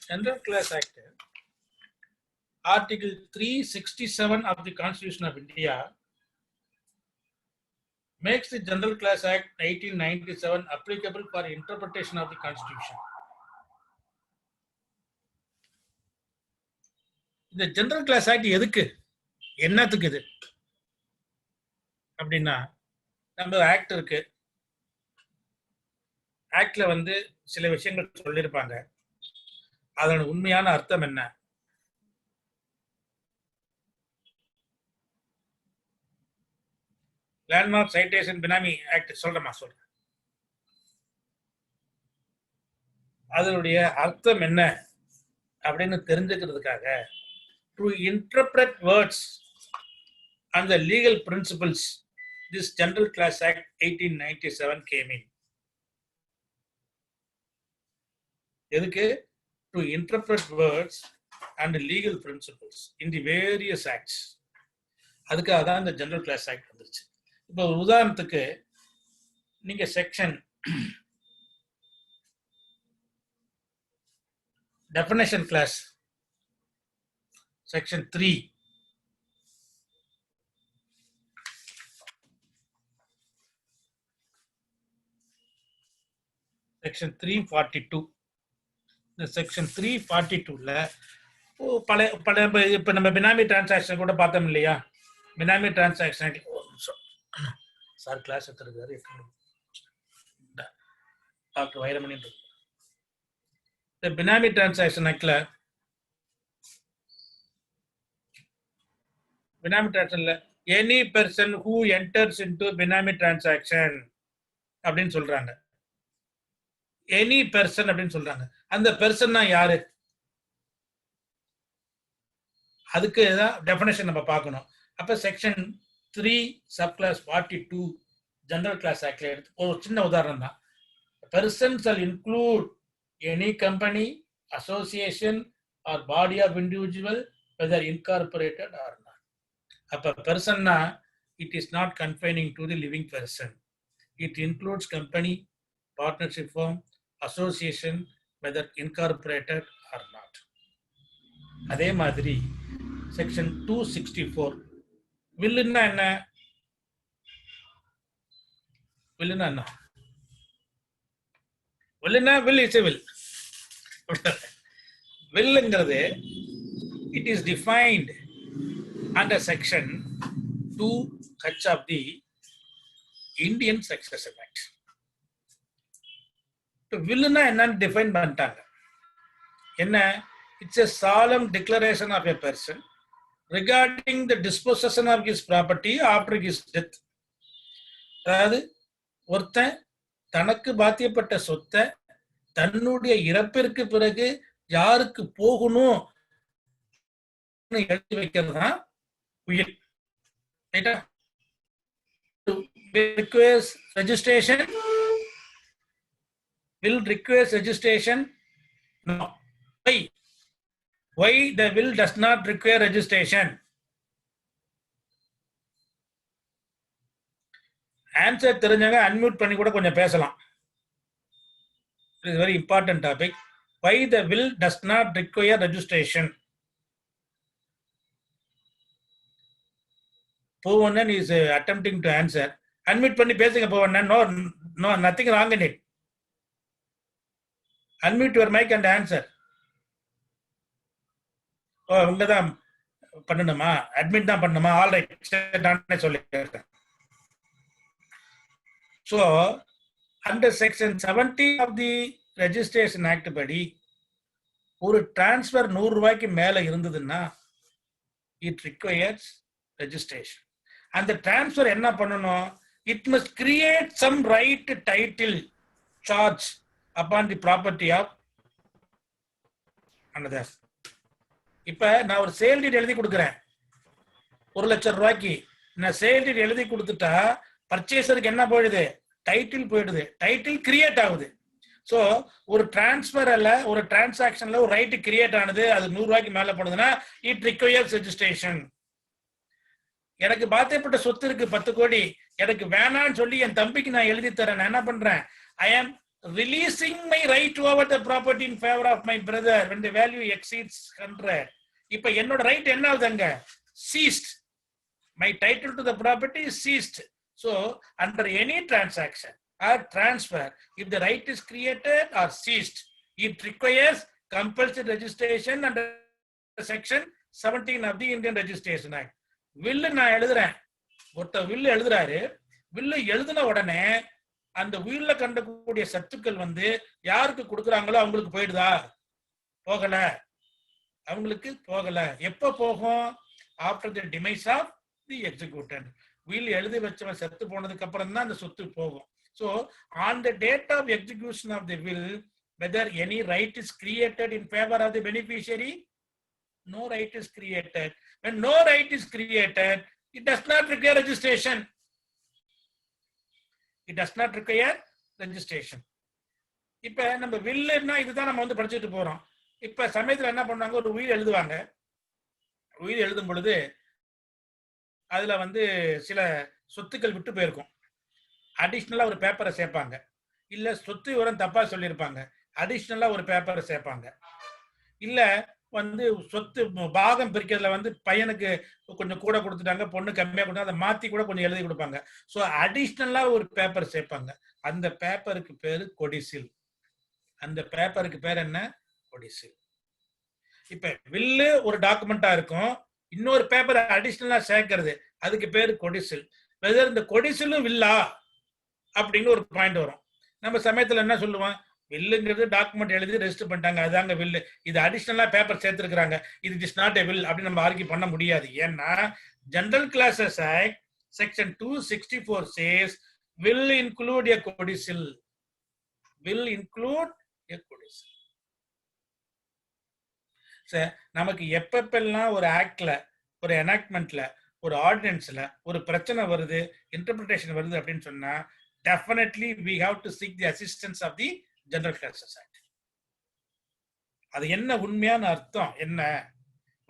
General Class Act, Article 367 of the Constitution of India makes the General Class Act 1897 applicable for interpretation of the Constitution. இந்த general class act எதுக்கு, என்னத்துக்கு இது அப்படின்னா, நம்ம act இருக்கு, ஆக்ட்ல வந்து சில விஷயங்கள் சொல்லியிருப்பாங்க, அதோட உண்மையான அர்த்தம் என்ன, லேண்ட்மார்க் சைட்டேஷன் பினாமி ஆக்ட் சொல்றேன், அதனுடைய அர்த்தம் என்ன அப்படின்னு தெரிஞ்சுக்கிறதுக்காக to interpret words and the legal principles, this General Class Act 1897 came in. எதுக்கு? To interpret words and legal principles in the various acts. அதுக்காக தான் இந்த ஜெனரல் கிளாஸ் ஆக்ட் வந்துருச்சு. இப்போ உதாரணத்துக்கு நீங்க section definition clause Section 3. Section 342. இந்த section 342ல இப்ப நம்ம பினாமி டிரான்சாக்ஷன் கூட பார்த்தோம் இல்லையா? பினாமி டிரான்சாக்ஷன் சார் கிளாஸ் எடுத்துருக்காரு டாக்டர் வைரமணி. இந்த பினாமி டிரான்சாக்ஷன் ஆக்ட்ல பினாமி டிரான்சாக்ஷன்ல any person who enters into benami transaction அப்படின்னு சொல்றாங்க. எனி பெர்சன் அப்படின்னு சொல்றாங்க. அந்த பெர்சன்னா யாரு? அதுக்கு தான் டெஃபினேஷன் நம்ம பார்க்கணும். அப்ப section 3 sub clause 42 general clause ஆக்ட்ல எடுத்து ஒரு சின்ன உதாரணம் தான். Person shall include any company, association or body of individual whether incorporated or. அப்ப பெர்சன்னா it is not confining to the living person. It includes company, partnership firm, association, whether incorporated or not. அதே மாதிரி section 264 வில்லுன்னா என்ன? வில்லுன்னா என்ன? வில்லுன்னா will is a will. வில்லுங்கிறது it is defined under section 2H of the Indian Succession Act. வில்லுன்னா என்னன்னு define பண்ணிட்டாங்க. என்ன? It's a solemn declaration of a person regarding the dispossession of his property after his death. அதாவது ஒருத்தன் தனக்கு பாத்தியப்பட்ட சொத்தை தன்னுடைய இறப்பிற்கு பிறகு யாருக்கு போகணும் எழுதி வைக்கிறது தான் will. Right? Requires registration. Will requires registration? No. Why? Why the will does not require registration? Answer தெரிஞ்சவங்க அன்மியூட் பண்ணி கூட கொஞ்சம் பேசலாம். It is a very important topic. Why the will does not require registration? Poovanan is attempting to answer. Unmute பண்ணி பேசுங்க Poovanan. No, nothing wrong in it. Unmute your mic and answer. ஓ உங்க தான் பண்ணணுமா? Admit தான் பண்ணணுமா? All right, நானே சொல்லிடுறேன். So, under section 70 of the registration act படி ஒரு டிரான்ஸ்ஃபர் 100 ரூபாய்க்கு மேல இருந்ததுன்னா it requires registration. அந்த டிரான்ஸ்ஃபர் என்ன பண்ணணும்? It must create some right title charge upon the property of another. இப்ப நான் ஒரு சேல் டீட் எழுதி கொடுக்குறேன் 1 லட்சம் ரூபாய்க்கு. நான் சேல் டீட் எழுதி கொடுத்துட்டா பர்ச்சேசருக்கு என்ன போயிடுது? டைட்டில் போயிடுது. டைட்டில் கிரியேட் ஆகுது. ஸோ ஒரு டிரான்ஸ்ஃபர் அல்ல, ஒரு டிரான்சாக்ஷன்ல ஒரு ரைட் கிரியேட் ஆனது, அது 100 ரூபாய்க்கு மேல போனதுன்னா இட் ரிக்வயர்ஸ் ரெஜிஸ்ட்ரேஷன். எனக்கு பாத்தியப்பட்ட சொத்து இருக்கு 10 கோடி, எனக்கு வேணான்னு சொல்லி என் தம்பிக்கு நான் எழுதி தரேன். நான் என்ன பண்றேன்? ஐ ஆம் releasing my right over the property in favor of my brother when the value exceeds 100. இப்ப என்னோட ரைட் என்ன ஆகுதுங்க? Ceased. My title to the property is ceased. So under any transaction or transfer, if the right is created or ceased, it requires compulsory registration under section 17 of the Indian Registration Act. will நான் எழுதுறேன், ஒருத்தர் will எழுதுறாரு, will எழுதின உடனே அந்த will கண்டக்கூடிய சத்துக்கள் வந்து யாருக்கு கொடுக்குறாங்களோ அவங்களுக்கு போயிடுதா? போகல, அவங்களுக்கு போகல. எப்ப போகும்? After the demise of the executant. will எழுதி வச்சவன் செத்து போனதுக்கு அப்புறம் தான் அந்த சொத்து போகும். So on the date of execution of the will, whether any right is created in favor of the beneficiary, no right is created. When no right is created, it does not require registration. It does not require registration. இப்ப நம்ம வில்லுன்னா இதுதான் நம்ம வந்து படிச்சுட்டு போறோம். இப்ப சமயத்துல என்ன பண்ணுவாங்க, ஒரு உயில் எழுதுவாங்க. உயில் எழுதும் பொழுது அதுல வந்து சில சொத்துக்கள் விட்டு போயிருக்கும். அடிஷ்னலா ஒரு பேப்பரை சேர்ப்பாங்க. இல்ல சொத்து விவரம் தப்பா சொல்லியிருப்பாங்க, அடிஷ்னலா ஒரு பேப்பரை சேர்ப்பாங்க. இல்ல வந்து சொத்து பாகம் பிரிக்கிறதுல வந்து பையனுக்கு கொஞ்சம் கூட கொடுத்துட்டாங்க, பொண்ணு கம்மியா கொடுத்தாங்க, அதை மாத்தி கூட கொஞ்சம் எழுதி கொடுப்பாங்க. ஸோ அடிஷ்னலா ஒரு பேப்பர் சேர்ப்பாங்க. அந்த பேப்பருக்கு பேரு கொடிசில். அந்த பேப்பருக்கு பேர் என்ன? கொடிசில். இப்ப வில்லு ஒரு டாக்குமெண்டா இருக்கும், இன்னொரு பேப்பர் அடிஷ்னலா சேர்க்கிறது, அதுக்கு பேரு கொடிசில். வெதர் இந்த கொடிசிலும் வில்லா அப்படின்னு ஒரு பாயிண்ட் வரும். நம்ம சமயத்துல என்ன சொல்லுவோம், வில்லுங்கிறது டாக்குமெண்ட் எழுதி ரெஜிஸ்டர் பண்ணிட்டாங்க, அதாங்க வில்லு. இது அடிஷனலா பேப்பர் சேர்த்திருக்கிறாங்க, இது இஸ் நாட் எ வில் அப்படின்னு நம்ம ஆர்கியூ பண்ண முடியாது. ஏன்னா general classes act section 264 says will include a codicil. will include a codicil. நமக்கு எப்பப்பெல்லாம் ஒரு ஆக்ட்ல, ஒரு எனாக்ட்மெண்ட்ல, ஒரு ஆர்டினன்ஸ்ல ஒரு பிரச்சனை வருது, இன்டர்பிரிட்டேஷன் வருது அப்படின்னு சொன்னா definitely we have to seek the assistance of the General Classes Act. அது என்ன உண்மையான அர்த்தம் என்ன?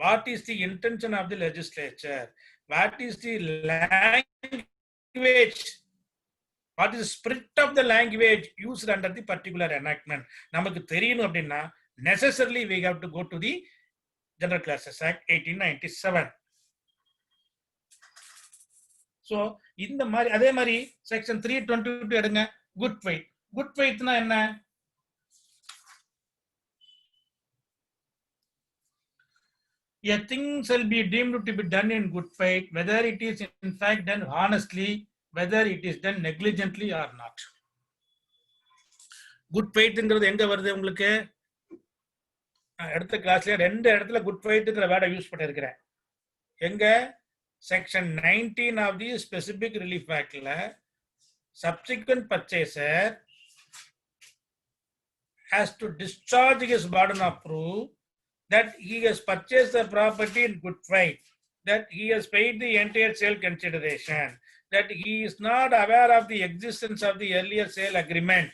What is the intention of the legislature? What is the language? What is the spirit of the language used under the particular enactment? நமக்கு தெரியணும் அப்படின்னா necessarily we have to go to the General Classes Act 1897. So இந்த மாதிரி அதே மாதிரி section 322 எடுங்க, good faith. Good ஃபெய்த்னா என்ன? A thing shall be deemed to be done in good faith, whether it is in fact done honestly, whether it is done negligently or not. Good ஃபெய்த்ங்கிறது எங்க வருது உங்களுக்கு? அடுத்த கிளாஸ்ல ரெண்டு இடத்துல குட் ஃபெய்த்ங்கிற வேர்டை யூஸ் பண்ணிருக்கிறேன். எங்க? Section 19 of the Specific Relief Act subsequent purchaser has to discharge his burden of proof that he has purchased the property in good faith, that he has paid the entire sale consideration, that he is not aware of the existence of the earlier sale agreement,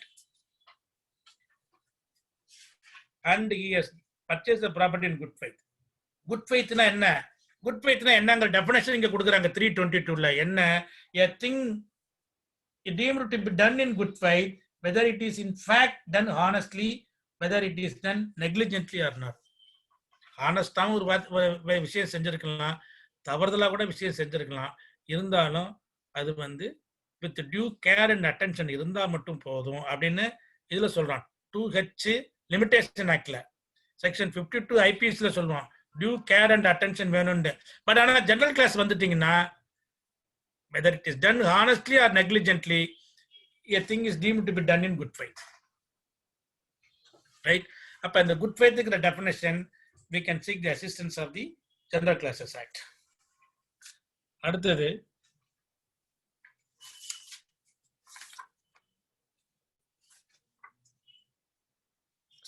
and he has purchased the property in good faith. Good faith na enna? Good faith na என்னங்க definition இங்க கொடுக்குறாங்க 322ல. என்ன? a thing deemed to be done in good faith, whether it is in fact done honestly, whether it is done negligently or not. ஹானஸ்டாவும் ஒரு விஷயம் செஞ்சிருக்கலாம், தவறுதலா கூட விஷயம் செஞ்சிருக்கலாம், இருந்தாலும் அது வந்து with due care and attention இருந்தா மட்டும் போதும் அப்படின்னு இதுல சொல்றான். 2H லிமிடேஷன் ஆக்ட்ல செக்ஷன் 52 ஐபிஎஸ்ல சொல்லுவான் டியூ கேர் அண்ட் அட்டென்ஷன் வேணும்னு. பட் ஆனா ஜெனரல் கிளாஸ் வந்துட்டீங்கன்னா whether it is done honestly or negligently, a thing is deemed to be done in good faith. Right? அப்ப இந்த good faith க்கு definition we can seek the assistance of the General Classes Act. அடுத்தது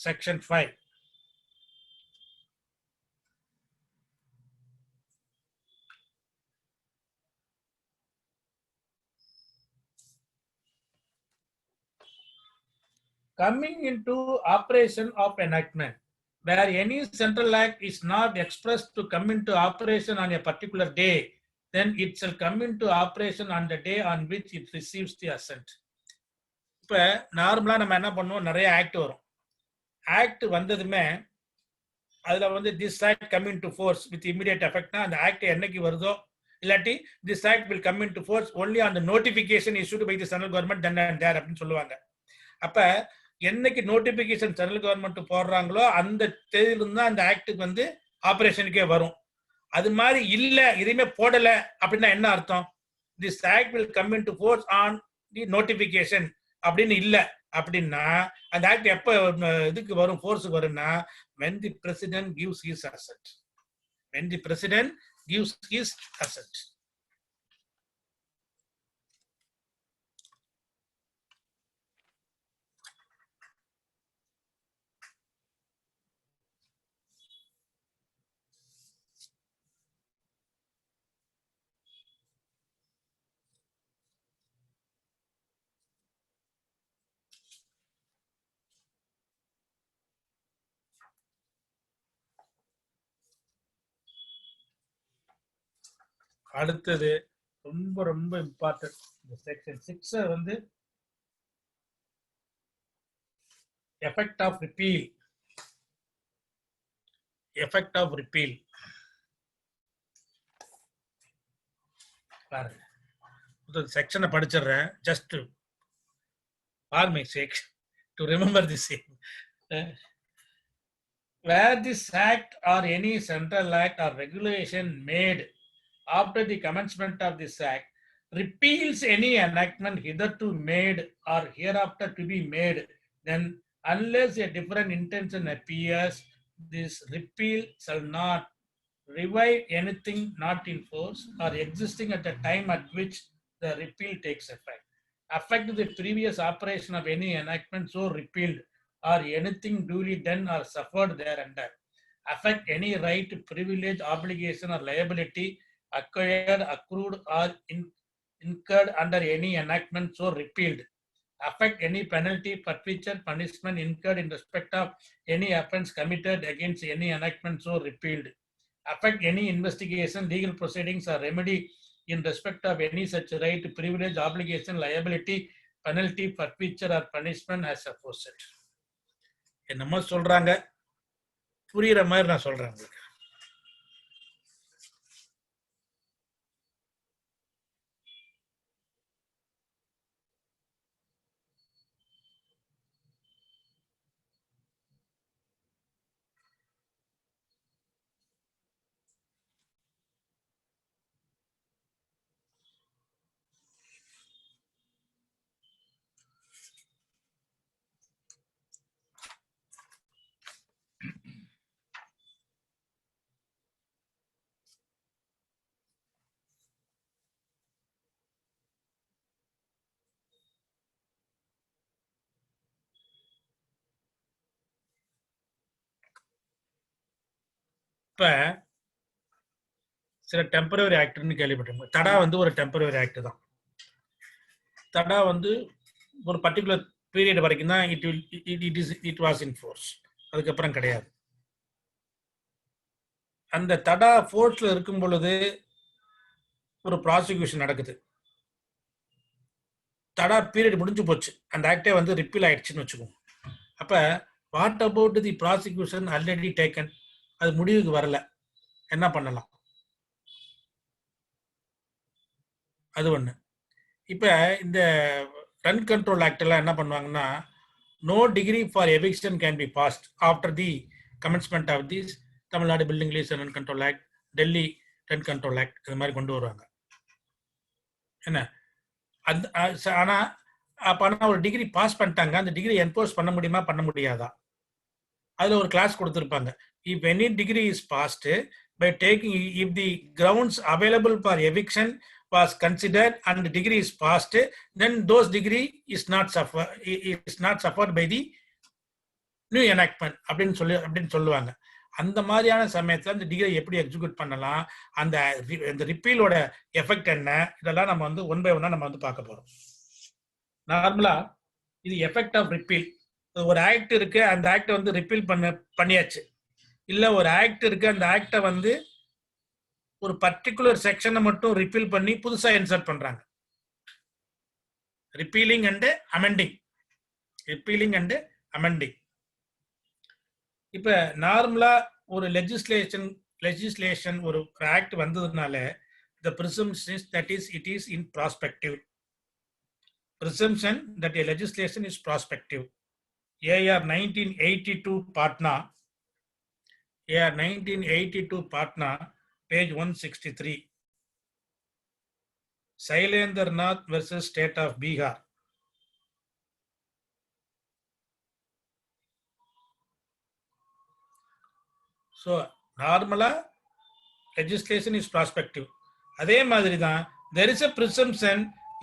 section 5. Coming into operation of enactment, where any central act is not expressed to come into operation on a particular day, then it shall come into operation on the day on which it receives the assent. இப்ப நார்மலா நம்ம என்ன பண்ணுவோம், நிறைய act வரும். Act வந்ததுமே அதுல வந்து this act come into force with immediate எஃபெக்ட்னா அந்த ஆக்ட் என்னைக்கு வருதோ, இல்லாட்டி this act will come into force only on the notification issued by the central government then and there அப்படின்னு சொல்லுவாங்க. அப்ப என்னைக்கு நோட்டிபிகேஷன் சென்ட்ரல் கவர்மெண்ட் போடுறாங்களோ அந்த தேதியிலிருந்து தான் அந்த ஆக்டுக்கு வந்து ஆபரேஷனுக்கே வரும். அது மாதிரி இல்ல எதுவுமே போடல அப்படின்னா என்ன அர்த்தம்? This act will come into force on the notification அப்படின்னு இல்ல அப்படின்னா அந்த ஆக்ட் எப்ப இதுக்கு வரும், ஃபோர்ஸுக்கு வரும்னா when the president gives his assent. When the president gives his assent. அடுத்தது ரொம்ப ரொம்ப இம்பார்ட்டன்ட் இந்த செக்ஷன் 6 வந்து effect of repeal. Effect of repeal பாருங்க, செக்ஷனை படிச்சிடுறேன் just for my sake to remember the same. Where this act or any central act or regulation made after the commencement of this act repeals any enactment hitherto made or hereafter to be made, then unless a different intention appears, this repeal shall not revive anything not in force or existing at the time at which the repeal takes effect, affect the previous operation of any enactment so repealed or anything duly done or suffered thereunder, affect any right, privilege, obligation or liability acquired, accrued or incurred under any enactment so repealed, affect any penalty, forfeiture, punishment incurred in respect of any offense committed against any enactment so repealed, affect any investigation, legal proceedings or remedy in respect of any such right, privilege, obligation, liability, penalty, forfeiture or punishment as aforesaid. என்னமோ சொல்றாங்க, புரியுற மாதிரி நான் சொல்றேன் உங்களுக்கு. இப்ப சில temporary ஆக்ட்னு கேள்விப்பட்டிருக்கோம். தடா வந்து ஒரு டெம்பரரி ஆக்ட் தான். தடா வந்து ஒரு பர்டிகுலர் பீரியட் வரைக்கும் தான் இட் வாஸ் இன் ஃபோர்ஸ், அதுக்கப்புறம் கிடையாது. அந்த தடா ஃபோர்ஸ்ல இருக்கும் பொழுது ஒரு ப்ராசிக்யூஷன் நடக்குது, தடா பீரியட் முடிஞ்சு போச்சு, அந்த ஆக்டே வந்து ரிப்பீல் ஆயிடுச்சுன்னு வச்சுக்கோங்க. அப்ப what about the prosecution already taken, அது முடிவுக்கு வரல, என்ன பண்ணலாம்? அது ஒண்ணு. இப்ப இந்த ரன் கண்ட்ரோல் ஆக்ட் எல்லாம் என்ன பண்ணுவாங்கன்னா, no decree for eviction can be past after the commencement of the Tamil Nadu building lease run control act, Delhi run control act, இது மாதிரி கொண்டு வருவாங்க. என்ன ஆனா அப்ப ஒரு டிகிரி பாஸ் பண்ணிட்டாங்க, அந்த டிகிரி என்போர்ஸ் பண்ண முடியுமா பண்ண முடியாதா? அதுல ஒரு கிளாஸ் கொடுத்திருப்பாங்க. If any decree is passed by taking, if the grounds available for eviction was considered and the degree is passed, then those degree is not suffered by the new enactment அப்படின்னு சொல்லுவாங்க. அந்த மாதிரியான சமயத்துல அந்த degree எப்படி execute பண்ணலாம், அந்த ரிப்பீலோட effect என்ன, இதெல்லாம் நம்ம வந்து ஒன் பை ஒன்னா நம்ம வந்து பார்க்க போறோம். நார்மலா இது எஃபெக்ட் ஆஃப் ரிப்பீல். ஒரு ஆக்ட் இருக்கு, அந்த ஆக்ட் வந்து ரிப்பீல் பண்ணியாச்சு, இல்ல ஒரு ஆக்ட் இருக்கு, அந்த ஆக்டை வந்து ஒரு பர்டிகுலர் செக்ஷனை மட்டும் ரிப்பீல் பண்ணி புதுசா இன்சர்ட் பண்றாங்க. ரிப்பீலிங் and amending repealing and amending. இப்ப நார்மலா ஒரு லெஜிஸ்லேஷன் ஒரு ஆக்ட் வந்ததுனால the presumption is that it is in prospective. Presumption that a legislation is prospective. AR 1982 Patna, AR 1982 Patna, page 163. Sailendra Nath versus State of Bihar. So normally legislation is prospective. அதே மாதிரி தான் there is a presumption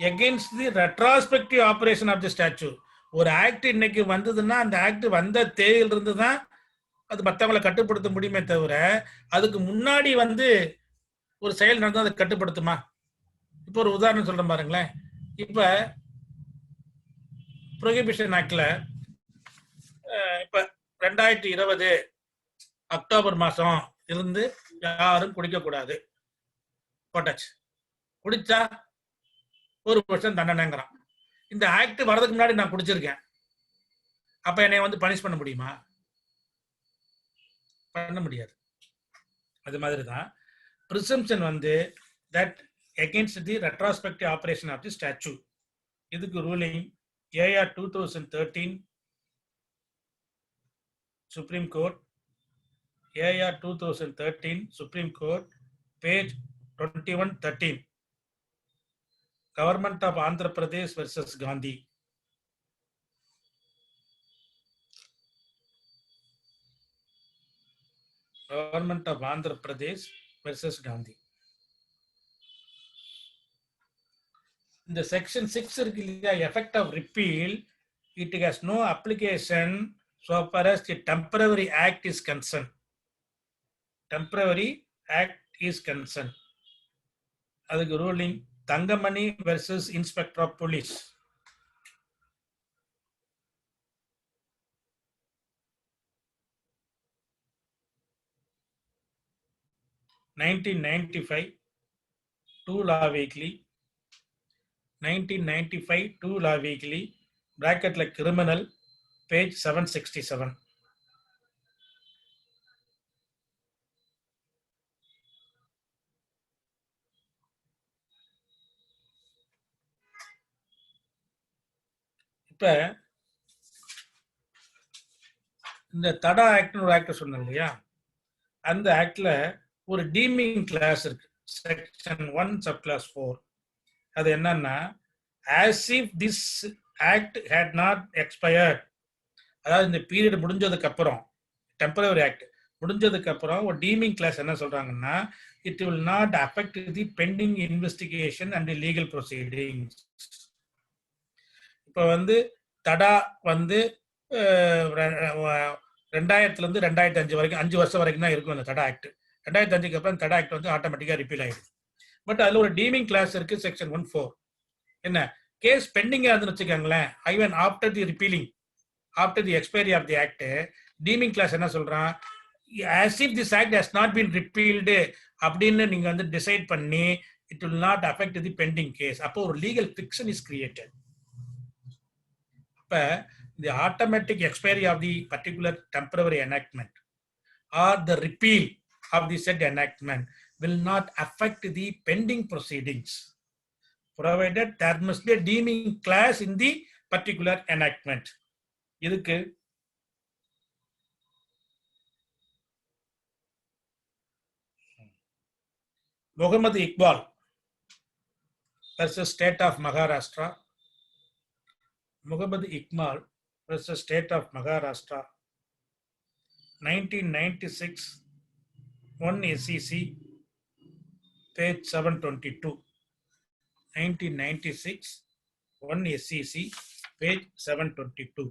against the retrospective operation of the statute. ஒரு act இன்னைக்கு வந்ததுன்னா அந்த act வந்த தேதியிலிருந்து தான் அது மற்றவங்களை கட்டுப்படுத்த முடியுமே தவிர அதுக்கு முன்னாடி ஒரு செயல் நடந்தா அதை கட்டுப்படுத்துமா? இப்போ ஒரு உதாரணம் சொல்றேன் பாருங்களேன். இப்ப ப்ரொஹிபிஷன் ஆக்ட்ல இப்ப 2020 அக்டோபர் மாசம் இருந்து யாரும் குடிக்க கூடாது போட்டாச்சு. குடிச்சா 1 வருஷம் தண்டனைங்கிறான். இந்த ஆக்ட் வரதுக்கு முன்னாடி நான் குடிச்சிருக்கேன், அப்ப என்னை பனிஷ் பண்ண முடியுமா? பண்ண முடியாது. அது மாதிரி தான் பிரிசம்ப்ஷன் that against the retrospective operation of the statute. இதுக்கு ruling AR 2013 Supreme Court, AR 2013 Supreme Court, page 2113. Government of Andhra Pradesh versus Gandhi. Government of Andhra Pradesh versus Gandhi. In the section 6 effect of repeal, it has no application so far as the temporary act is concerned. Temporary act is concerned. அதுக்கு ruling Thangamani versus Inspector of Police. (1995) 2 Law Weekly, 1995 2 Law Weekly, bracket like criminal, page 767. இப்ப இந்த தடா ஆக்ட்னு ஒரு act சொன்னேன் இல்லையா, அந்த ஆக்ட்ல ஒரு teaming class இருக்கு, section 1 sub clause 4. அது என்னன்னா, as if this act had not expired, அதாவது இந்த பீரியட் முடிஞ்சதுக்கு அப்புறம், டெம்பரரி ஆக்ட் முடிஞ்சதுக்கு அப்புறம் ஒரு டீமிங் கிளாஸ் என்ன சொல்றாங்கன்னா, it will not affect the pending investigation and the legal proceedings. இப்போ தடா 2000 இருந்து 2005 வரைக்கும் 5 வருஷம் வரைக்கும் தான் இருக்கும் அந்த தடா ஆக்ட். 2005க்கு அப்புறம் தடா ஆக்ட் ஆட்டோமேட்டிக்கா ரிப்பீல் ஆயிடுது. பட் அதுல ஒரு டீமிங் கிளாஸ் இருக்கு, செக்ஷன் 1(4). என்ன கேஸ் பெண்டிங்கா இருந்துன்னு வச்சுக்கோங்களேன், even after the repealing, after the expiry of the act, deeming clause என்ன சொல்றான், as if this act has not been repealed அப்படின்னு நீங்க டிசைட் பண்ணி, it will not affect the pending case. அப்போ ஒரு லீகல் fiction is created. அப்ப the automatic expiry of the particular temporary enactment or the repeal of the said enactment will not affect the pending proceedings, provided there must be a deeming clause in the particular enactment. இதுக்கு Muhammad Iqbal versus State of Maharashtra. Muhammad Iqbal versus State of Maharashtra, 1996, 1 SEC, page 722. 1996, 1 SEC, page 722.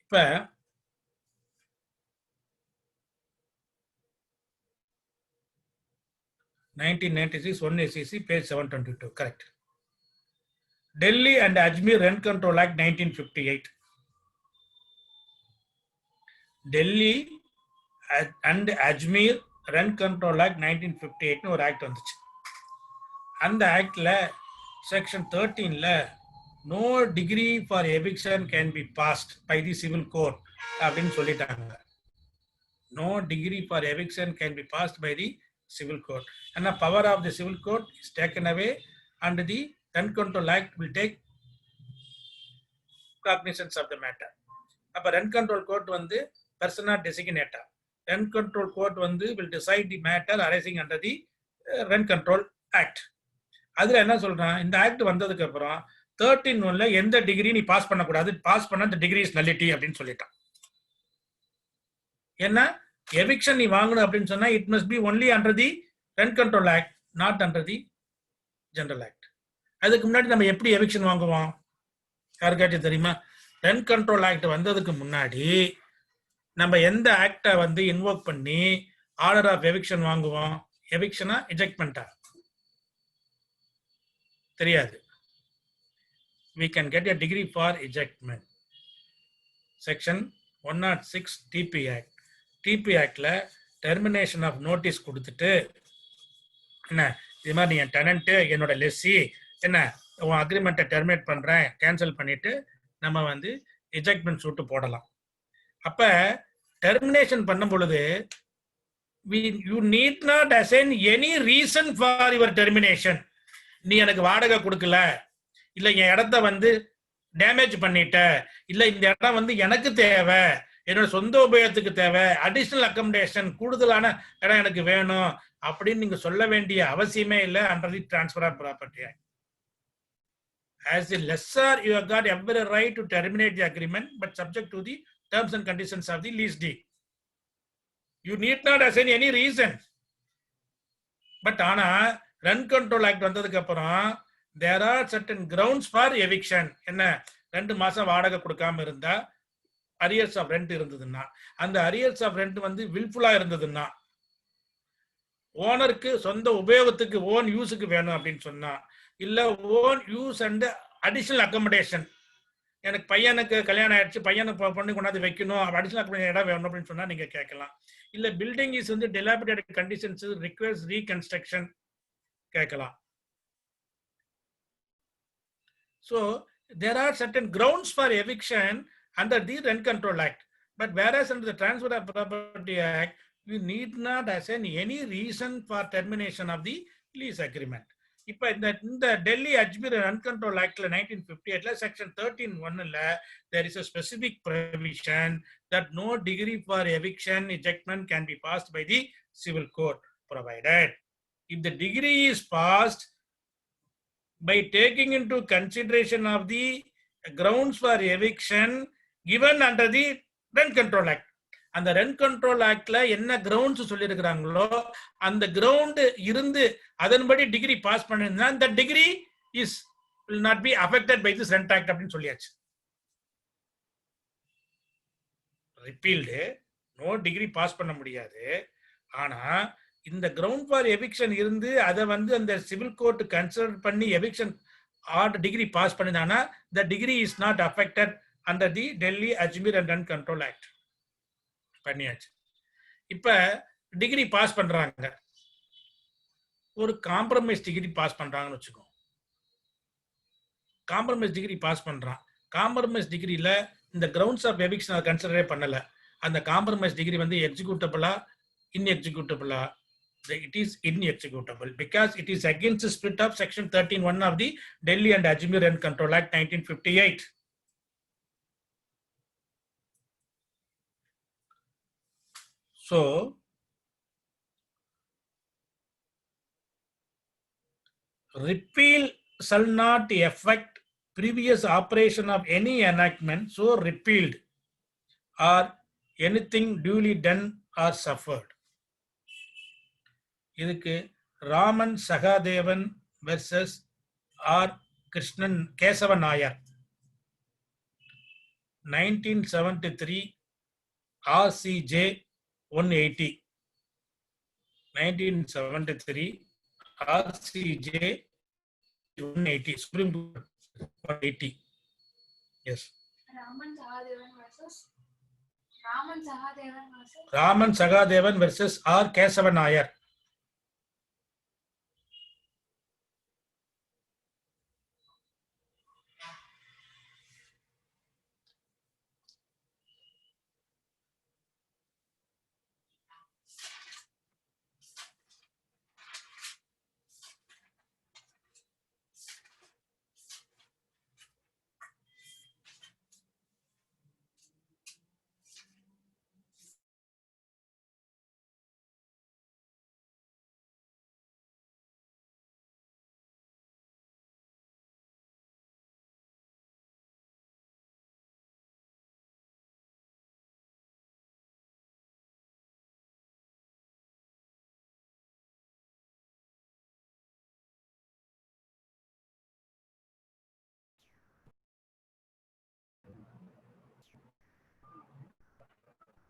இப்ப 1996 1 SEC page 722, correct. Delhi and Ajmer Rent Control Act 1958. Delhi and Ajmer rent control act 1958 ஒரு act வந்துச்சு. அந்த ஆக்ட்ல section 13ல no decree for eviction can be passed by the civil court அப்படின்னு சொல்லிட்டாங்க. No decree for eviction can be passed by the civil court, and the power of the civil court is taken away and the Rent Control Act will take cognizance of the matter. அப்ப rent control court வந்து persona designator, rent control court வந்து will decide the matter arising under the rent control act. அதுல என்ன சொல்றான், இந்த act வந்ததுக்கு அப்புறம் 13(1) எந்த டிகிரி நீ பாஸ் பண்ணக்கூடாது, பாஸ் பண்ண the degree is nullity அப்படின்னு சொல்லிட்டான். ஏன்னா எவிக்ஷன் நீ வாங்கணும் அப்படின்னு சொன்னா it must be only under the rent control act, not under the general act. அதுக்கு முன்னாடி நம்ம எப்படி எவிக்ஷன் வாங்குவோம் யாருக்காச்சும் தெரியுமா? ரென்ட் கண்ட்ரோல் ஆக்ட் வந்ததுக்கு முன்னாடி நம்ம எந்த ஆக்டை வந்து இன்வோக் பண்ணி ஆர்டர் ஆஃப் எவிக்ஷன் வாங்குவோம்? எவிக்ஷனா எஜெக்ட்மெண்டா? தெரியாது. we can get a degree for ejectment. section 106 TP Act. TP ஆக்ட்ல டெர்மினேஷன் ஆஃப் நோட்டீஸ் கொடுத்துட்டு என்ன இது மாதிரி நீ டெனன்ட் என்னோட லெஸ்ஸி என்ன உன் அக்ரிமெண்ட்டை டெர்மினேட் பண்றேன் கேன்சல் பண்ணிட்டு நம்ம வந்து எஜெக்ட்மெண்ட் சூட்டு போடலாம். அப்ப டெர்மினேஷன் பண்ணும் பொழுது you need not assign any reason for your termination. நீ எனக்கு வாடகை கொடுக்கல, இல்ல என் இடத்த வந்து டேமேஜ் பண்ணிட்ட, இல்ல இந்த இடம் வந்து எனக்கு தேவை, என்னோட சொந்த உபயோகத்துக்கு தேவை, அடிஷனல் அக்கமடேஷன் கூடுதலான இடம் எனக்கு வேணும் அப்படின்னு நீங்க சொல்ல வேண்டிய அவசியமே இல்லை under the transfer of property act. As the lessor, you have got every right to terminate the agreement, but subject to the terms and conditions of the lease deed. You need not assign any reason. But ஆனா rent control act வந்ததுக்கு அப்புறம் there are certain grounds for eviction. என்ன 2 மாசம் வாடகை கொடுக்காம இருந்தா, arrears of rent இருந்ததுன்னா, அந்த அரியர்ஸ் ஆஃப் ரெண்ட் வந்து வில்ஃபுல்லா இருந்ததுன்னா, ஓனருக்கு சொந்த உபயோகத்துக்கு ஓன் யூஸுக்கு வேணும் அப்படின்னு சொன்னா, இல்ல own use and additional accommodation, எனக்கு பையனுக்கு கல்யாணம் ஆயிடுச்சு, பையனுக்கு பொண்ணு கொண்டாந்து வைக்கணும், அடிஷனல் இடம் வேணும் அப்படின்னு சொன்னா நீங்க கேட்கலாம். இல்ல பில்டிங் இஸ் வந்து டிலாபிடேட்டட் கண்டிஷன்ஸ் ரிக்வயர்ஸ் ரீகன்ஸ்ட்ரக்ஷன் கேட்கலாம். So there are certain grounds for eviction under the Rent Control Act, but whereas under the Transfer of Property Act you need not assign any reason for termination of the lease agreement. இப்ப இந்த Delhi Ajmer Rent Control Actல 1958ல section 13(1)ல there is a specific provision that no degree for eviction ejectment can be passed by the civil court, provided if the degree is passed by taking into consideration of the grounds for eviction given under the Rent Control Act. அந்த Rent Control Actல என்ன grounds சொல்லி இருக்கிறாங்களோ அந்த ground இருந்து அதன்படி degree pass பண்ணிருந்தா அந்த degree is will not be affected by this Rent Act அப்படின்னு சொல்லியாச்சு. ரிப்பீல்டு நோ டிகிரி பாஸ் பண்ண முடியாது. ஆனா இந்த கிரவுண்ட் ஃபார் எவிக்ஷன் இருந்து அதை வந்து அந்த சிவில் கோர்ட் கன்சிடர் பண்ணி எவிக்ஷன் ஆர்டர் டிகிரி பாஸ் பண்ணிதானா the decree is not affected under the Delhi Ajmer and rent control act பண்ணியாச்சு. இப்ப டிகிரி பாஸ் பண்றாங்க, ஒரு காம்ப்ரமைஸ் டிகிரி பாஸ் பண்றாங்கன்னு வச்சுக்கோ. காம்ப்ரமைஸ் டிகிரி பாஸ் பண்றான், காம்ப்ரமைஸ் டிகிரியில இந்த கிரவுண்ட்ஸ் ஆஃப் எவிக்ஷன் அதை கன்சிடரே பண்ணல. அந்த காம்ப்ரமைஸ் டிகிரி வந்து எக்ஸிக்யூட்டபிளா இன்எக்ஸிக்யூட்டபிளா? It is inexecutable because it is against the spirit of section 13(1) of the Delhi and Ajmer Rent Control Act 1958. So repeal shall not affect previous operation of any enactment so repealed or anything duly done or suffered. இதுக்கு Raman Sahadevan versus R Krishnan Kesava Nair 1973 RCJ 180 1973 RCJ 180 Supreme Court 180. Yes. Raman Sahadevan versus Raman Sagadevan versus R. Kesavan Nair.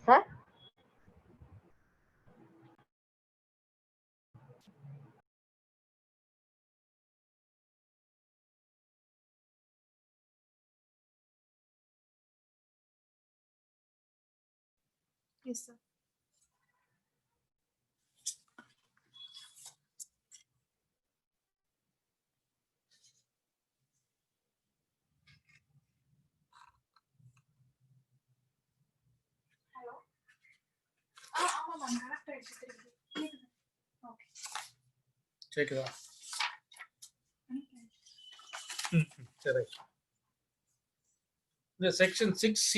Sir? Yes, sir. Hello. ஆமா ma'am correct ஆயிடுச்சு திருப்பி கேக்குது okay கேக்குதா? சரி. இந்த section 6C.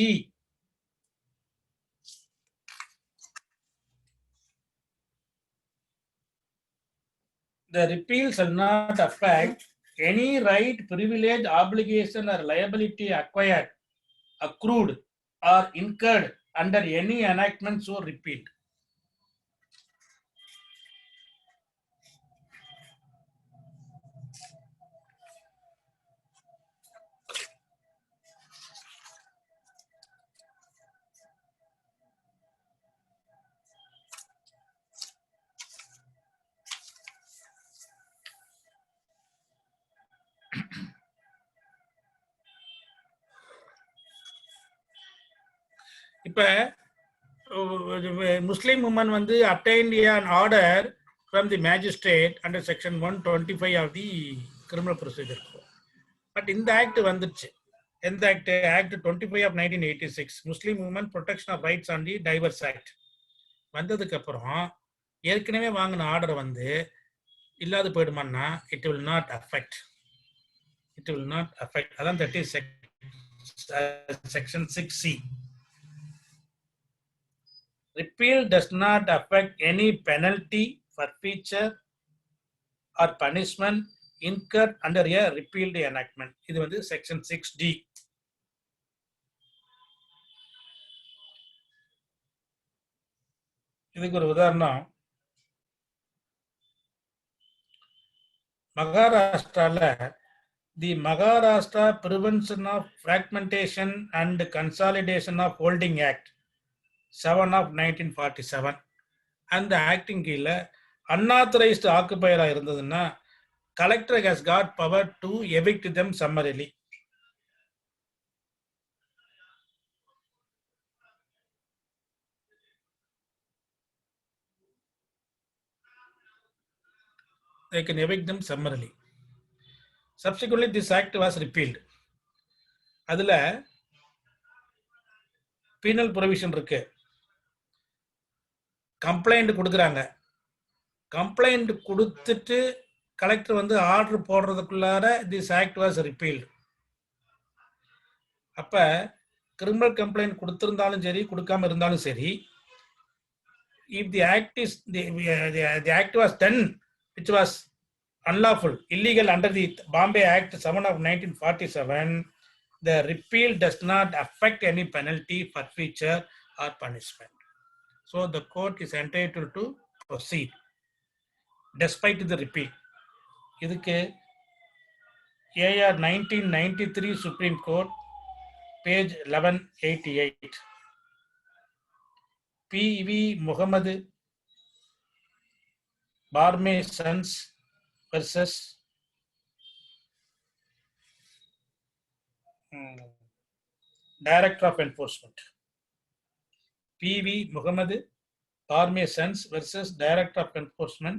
The repeal shall not affect any right, privilege, obligation, or liability acquired, accrued, or incurred under any enactment so repealed. இப்ப Muslim woman வந்து obtained an order from the magistrate under section 125 of the criminal procedure code. But இந்த act வந்துச்சு. எந்த ஆக்ட்? Act 25 of 1986, Muslim women protection of rights on the divorce act வந்ததுக்கு அப்புறம் ஏற்கனவே வாங்கின ஆர்டர் வந்து இல்லாது போயிடுமான்னா it will not affect. It will not affect. அதான் that is section 6C. Repeal does not affect any penalty, forfeiture, or punishment incurred under a repealed enactment. இது வந்து section 6D. இதுக்கு ஒரு உதாரணம், மகாராஷ்டிரால the Maharashtra prevention of fragmentation and consolidation of holding act 7 of 1947. அந்த ஆக்டிங் கீழே அன்ஆத்தரைஸ்டு ஆக்குபையராக இருந்ததுன்னா collector has got power to evict them summarily. They can evict them summarily. Subsequently, this act was repealed. அதுல பீனல் ப்ரொவிஷன் இருக்கு. Complaint கொடுக்குறாங்க. Complaint கொடுத்துட்டு collector வந்து ஆர்டர் போடுறதுக்குள்ளார திஸ் ஆக்ட் வாஸ் ரிப்பீல்டு. அப்ப கிரிமினல் கம்ப்ளைண்ட் கொடுத்திருந்தாலும் சரி கொடுக்காம இருந்தாலும் சரி, if the act is the act was done which was unlawful, illegal under the Bombay Act 7 of 1947, the repeal does not affect any penalty, forfeiture, or punishment. So the court is entitled to proceed despite the repeal. இதுக்கு AR 1993 Supreme Court, page 1188. P.V. Muhammad Barme Sons versus Director of Enforcement. PV Muhammad Army Sons versus Director of Enforcement,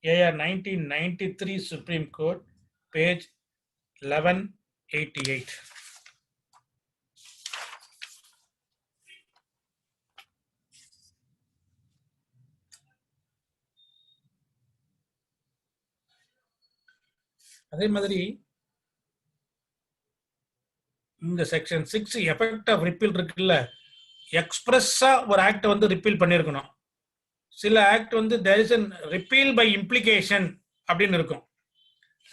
AR 1993 Supreme Court, page 1188. அதே மாதிரி இந்த section 6 effect of repeal இருக்குல்ல, எக்ஸ்பிரஸா ஒரு act வந்து repeal பண்ணிருக்கணும். சில act வந்து there is an repeal by implication அப்படின்னு இருக்கும்.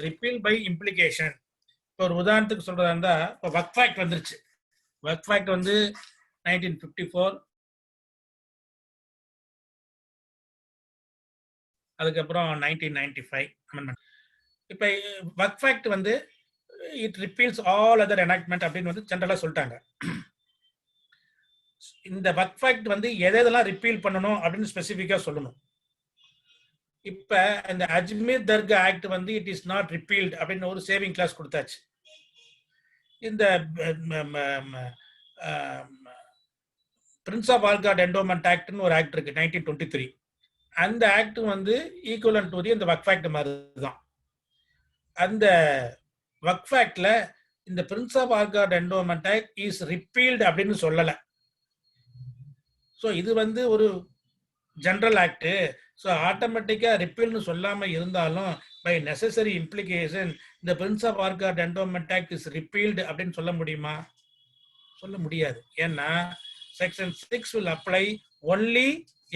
Repeal by implication. இப்போ ஒரு உதாரணத்துக்கு சொல்றதா இருந்தா, இப்போ வக்ஃப் ஆக்ட் வந்துருச்சு. வக்ஃப் ஆக்ட் வந்து 1954, அதுக்கப்புறம் 1995 அமெண்ட்மெண்ட். இப்போ வக்ஃப் ஆக்ட் வந்து இட் ரிப்பீல்ஸ் ஆல் அதர் எனாக்ட்மெண்ட் அப்படின்னு வந்து ஜென்ரலா சொல்லிட்டாங்க. இந்த வக்ஃப் ஆக்ட் வந்து எதெல்லாம் ரிப்பீல் பண்ணணும் அப்படின்னு ஸ்பெசிஃபிக்கா சொல்லணும். இப்ப இந்த அஜ்மீர் தர்கா ஆக்ட் வந்து இட் இஸ் நாட் ரிப்பீல்ட் அப்படின்னு ஒரு சேவிங் கிளாஸ் கொடுத்தாச்சு. இந்த பிரின்ஸ் ஆஃப் ஆல்காட் என்டோமெண்ட் ஆக்ட்னு ஒரு ஆக்ட் இருக்கு 1923. அந்த ஆக்ட் வந்து ஈக்குவலன்ட் டு தி இந்த வக்ஃப் ஆக்ட் மாதிரி தான். அந்த வக்ஃப் ஆக்ட்ல இந்த prince of Arcot endowment act is repealed அப்படின்னு சொல்லல. ஸோ இது வந்து ஒரு ஜெனரல் ஆக்ட். ஸோ ஆட்டோமேட்டிக்கா ரிப்பீல்னு சொல்லாம இருந்தாலும் பை நெசசரி இம்ப்ளிகேஷன் இந்த prince of Arcot endowment act is repealed அப்படின்னு சொல்ல முடியுமா? சொல்ல முடியாது. ஏன்னா section 6 will apply only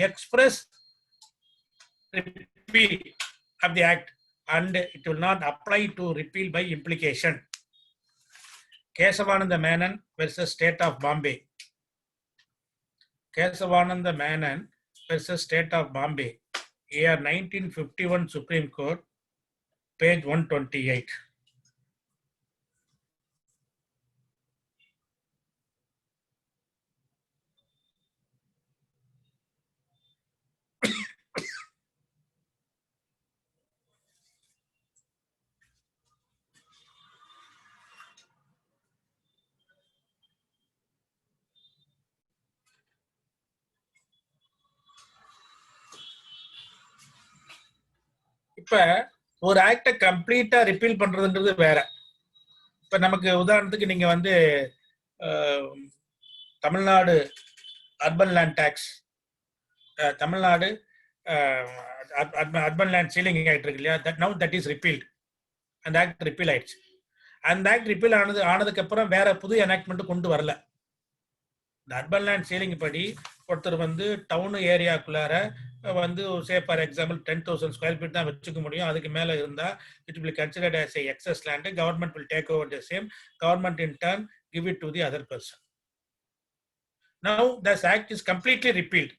express repeal of the act and it will not apply to repeal by implication. Kesavananda Menon versus State of Bombay. Kesavananda Menon versus State of Bombay, AR 1951 Supreme Court, page 128. இப்ப ஒரு ஆக்டை கம்ப்ளீட்டா repeal பண்றதுன்றது வேற. இப்ப நமக்கு உதாரணத்துக்கு நீங்க வந்து Tamil Nadu urban land tax, Tamil Nadu urban land ceiling act இருக்கு இல்லையா, தட் இஸ் ரிப்பீல்டு. அந்த ஆக்ட் ரிப்பீல் ஆயிடுச்சு. அந்த ஆக்ட் ரிப்பீல் ஆனதுக்கு அப்புறம் வேற புது எனாக்ட்மெண்ட் கொண்டு வரல. இந்த அர்பன் லேண்ட் சீலிங் படி ஒருத்தர் வந்து டவுன் ஏரியாக்குள்ளார வந்து say for example 10,000 square feet தான் வச்சுக்க முடியும். அதுக்கு மேல இருந்தா it will considered as a excess land. Government will take over the same. Government in turn give it to the other person. Now this act is completely repealed.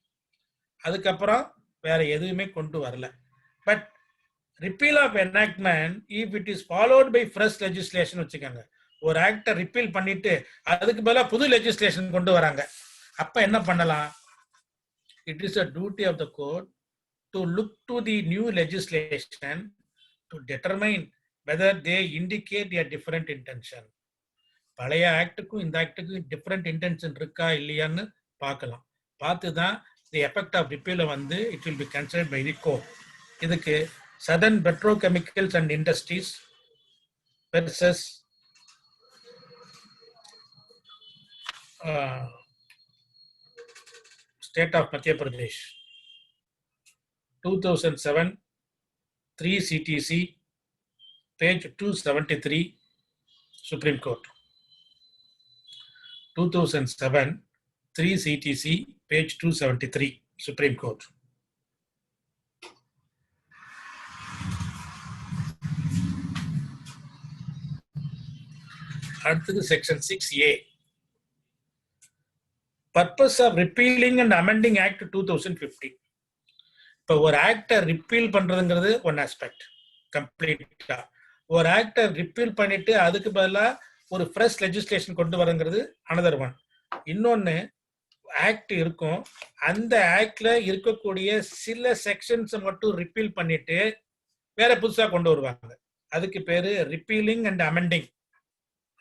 அதுக்கப்புறம் வேற எதுவுமே கொண்டு வரல. But repeal of enactment if it is followed by fresh legislation வச்சுக்கோங்க. ஒரு ஆக்டை repeal பண்ணிட்டு அதுக்கு பதிலா புது லெஜிஸ்லேஷன் கொண்டு வராங்க. அப்ப என்ன பண்ணலாம்? It is a duty of the court to look to the new legislation to determine whether they indicate a different intention. பழைய ஆக்டுக்கும் இந்த ஆக்டுக்கும் டிஃபரெண்ட் இன்டென்ஷன் இருக்கா இல்லையான்னு பார்க்கலாம். பார்த்து தான் the effect of repeal வந்து it will be considered by the court. இதுக்கு Southern Petrochemicals and Industries versus State of Madhya Pradesh, 2007, 3 CTC, page 273, Supreme Court. 2007, 3 CTC, page 273, Supreme Court. அடுத்தது section 6A. Purpose of repealing and amending Act 2015. இப்போ ஒரு ஆக்டை repeal பண்றதுங்கிறது one aspect கம்ப்ளீட்டா. ஒரு ஆக்டை repeal பண்ணிட்டு அதுக்கு பதிலாக ஒரு ஃப்ரெஷ் லெஜிஸ்லேஷன் கொண்டு வரங்கிறது அனதர் ஒன். இன்னொன்னு ஆக்ட் இருக்கும், அந்த ஆக்ட்ல இருக்கக்கூடிய சில செக்ஷன்ஸ் மட்டும் ரிப்பீல் பண்ணிட்டு வேற புதுசா கொண்டு வருவாங்க. அதுக்கு பேரு repealing and amending.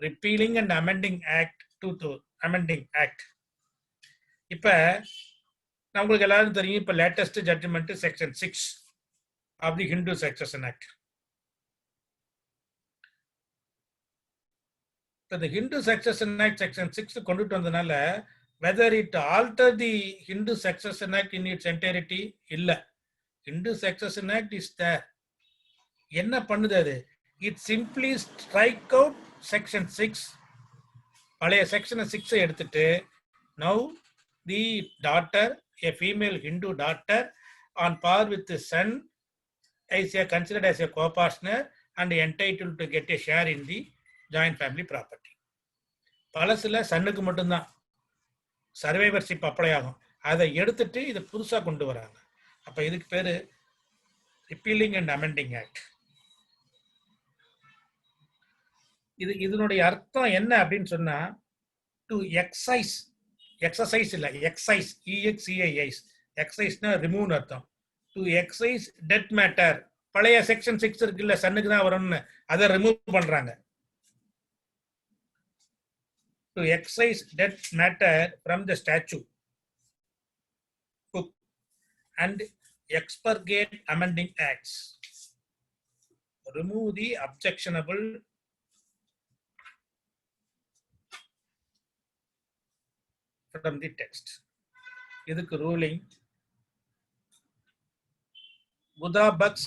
Repealing and amending act, amending act. இப்ப உங்களுக்கு எல்லாரும் தெரியும், இப்ப latest judgement section 6 of the Hindu succession act. இந்த ஹிந்து சக்சஷன் ஆக்ட் செக்ஷன் 6 கொண்டுட்டு வந்தனால whether it alter the Hindu Succession Act in its entirety இல்ல. Hindu Succession Act is there. என்ன பண்ணுது அது? It simply strike out section 6. பழைய செக்ஷன் 6 எடுத்துட்டு now the daughter, a female Hindu daughter on par with the son is considered as a co-partner and entitled to get a share in the joint family property. பழசுல சன்னுக்கு மட்டும்தான் survivorship apply ஆகும். அதை எடுத்துட்டு இதை புதுசா கொண்டு வராங்க. அப்ப இதுக்கு பேரு ரிப்பீலிங் அண்ட் அமெண்டிங் ஆக்ட். இதனுடைய அர்த்தம் என்ன அப்படின்னு சொன்னா, டு எக்ஸசைஸ் இல்ல, எக்ஸைஸ், EXCIS, எக்ஸைஸ்னா ரிமூவ் அர்த்தம். டு எக்ஸைஸ் டெட் மேட்டர், பழைய செக்ஷன் 6 இருக்குல்ல, சன்னுக்கு தான் வரும்னு, அதை ரிமூவ் பண்றாங்க. To excise dead matter from the statute book and expurgate amending acts. Remove the objectionable from the text. இதுக்கு ruling Buddha Bucks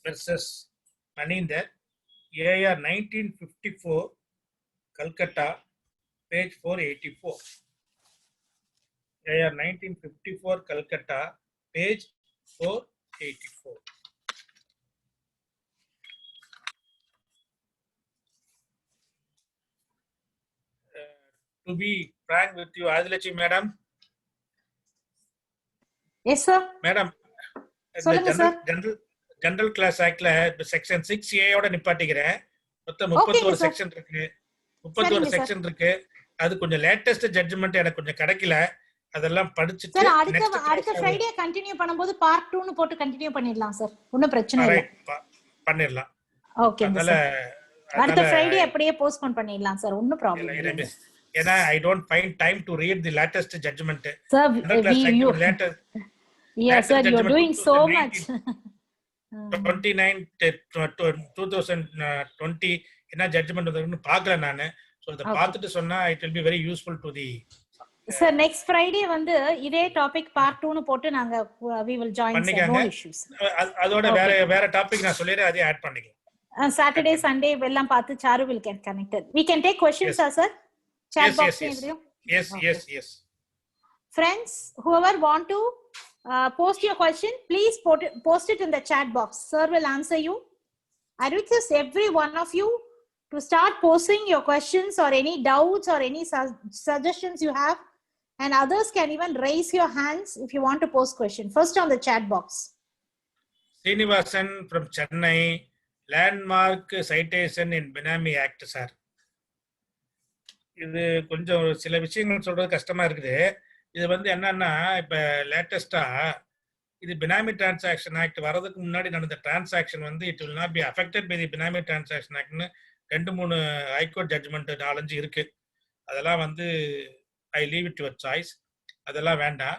versus Maninder, AR 1954, Calcutta, page 484. AR 1954, Calcutta, page 484. To be frank with you, Adilachi madam. Yes, sir. Madam, general clause ஆக்ட்ல section 6A ஓட நிப்பாட்டிக்கிறேன். மொத்தம் 31 section இருக்கு, 31 section இருக்கு. அது கொஞ்சம் latest judgement எனக்கு கொஞ்சம் கிடைக்கல, அதெல்லாம் படிச்சிட்டு சார் அடுத்த ஃப்ரைடே கண்டினியூ பண்ணும்போது பார்ட் 2 னு போட்டு கண்டினியூ பண்ணிடலாம் சார், ஒண்ணும் பிரச்சனை இல்ல, பண்ணிடலாம். ஓகே சார், அடுத்த ஃப்ரைடே அப்படியே போஸ்ட்போன் பண்ணிடலாம் சார், ஒண்ணும் ப்ராப்ளம் இல்ல. ஏன்னா I don't find time to read the latest judgment. Sir, yes sir, you are doing so much. 2020 என்ன ஜட்ஜ்மெண்ட் வந்ததுன்னு பார்க்கல நானு. சோ இத பார்த்துட்டு சொன்னா it will be very useful to the sir. Next Friday வந்து இதே டாபிக் பார்ட் 2 னு போட்டு நாங்க we will join sir, no issues. அதோட வேற டாபிக் நான் சொல்லிறேன், அதை ஆட் பண்ணிக்கலாம். சாட்டர்டே சண்டே எல்லாம் பார்த்து sir will get connected. We can take questions sir. Chat box video. Yes. Friends, whoever want to post your question, please post it in the chat box. Sir will answer you. I request every one of you to start posting your questions or any doubts or any suggestions you have, and others can even raise your hands if you want to post question. First on the chat box. Srinivasan from Chennai, landmark citation in Benami Act sir. இது கொஞ்சம் சில விஷயங்கள் சொல்றது கஷ்டமா இருக்குது. இது வந்து என்னன்னா, இப்ப லேட்டஸ்டா இது பினாமி டிரான்சாக்ஷன் ஆக்ட் வரதுக்கு முன்னாடி நடந்த டிரான்சாக்ஷன் வந்து it will not be affected by the benami transaction ஆக்ட்னு 2-3 ஹைகோர்ட் ஜட்ஜ்மெண்ட் 4-5 இருக்கு. அதெல்லாம் வந்து I leave it your choice, அதெல்லாம் வேண்டாம்.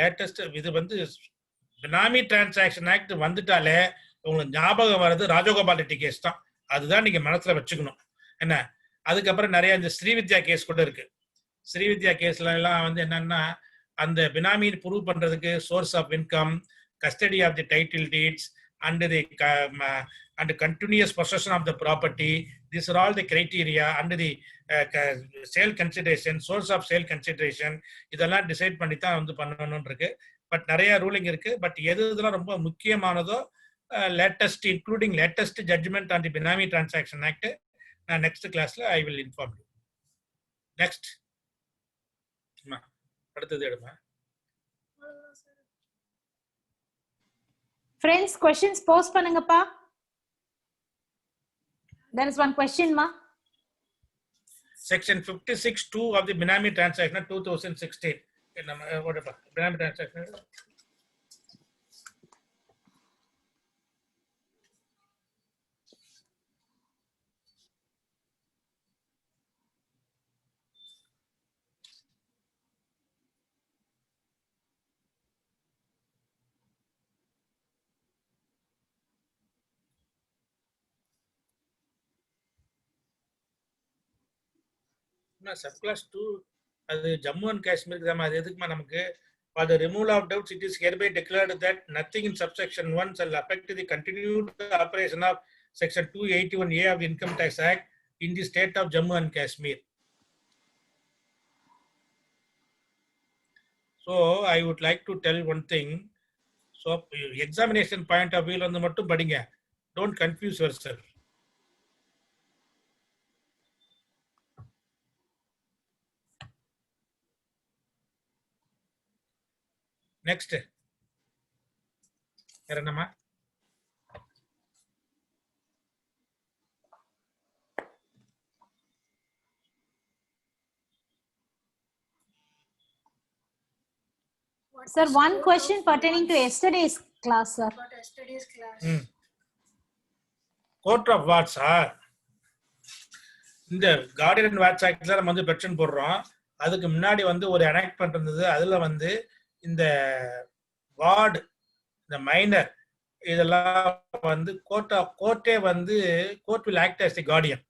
லேட்டஸ்ட் இது வந்து பினாமி டிரான்சாக்ஷன் ஆக்ட் வந்துட்டாலே உங்களுக்கு ஞாபகம் வர்றது ராஜகோபால் ரெட்டி கேஸ் தான். அதுதான் நீங்க மனசுல வச்சுக்கணும். என்ன, அதுக்கப்புறம் நிறைய இந்த ஸ்ரீவித்யா கேஸ் கூட இருக்கு. ஸ்ரீவித்யா கேஸ்ல எல்லாம் வந்து என்னன்னா, அந்த பினாமி ப்ரூவ் பண்றதுக்கு source of income, custody of the title deeds and the and continuous possession of the property, these are all the criteria under the sale consideration, source of sale consideration, இதெல்லாம் decide பண்ணி தான் வந்து பண்ணணும்னு இருக்கு. But நிறைய ruling இருக்கு. But இதெல்லாம் ரொம்ப முக்கியமானதோ latest including latest judgement on the benami transaction act நான் நெக்ஸ்ட் கிளாஸ்ல I will inform you. Next அடுத்தது எடுமா. Friends, questions post பண்ணுங்கப்பா. There is one question ma. Section 56(2) of the Benami Transaction 2016. Whatever Benami Transaction. subclass 2 அது Jammu and காஷ்மீருக்கு தான். அது எதுக்குமா நமக்கு? For the removal of doubts, it is hereby declared that nothing in subsection 1 shall affect the continued operation of section 281A of the Income Tax Act in the state of Jammu and Kashmir. So I would like to tell one thing. So examination point of view வந்து மட்டும் படிங்க. Don't confuse yourself. Next. வேற என்னம்மா? Sir, one question pertaining to yesterday's class, sir. About yesterday's class. Court of வாட்ஸா? இந்த guardian and what's ஆக்ட்ல நம்ம வந்து petition போடுறோம். அதுக்கு முன்னாடி வந்து ஒரு எனாக்ட்மெண்ட் இருந்தது. அதுல வந்து இந்த வார்டு, இந்த மைனர், இதெல்லாம் வந்து கோர்ட்டே வந்து court will act as the guardian.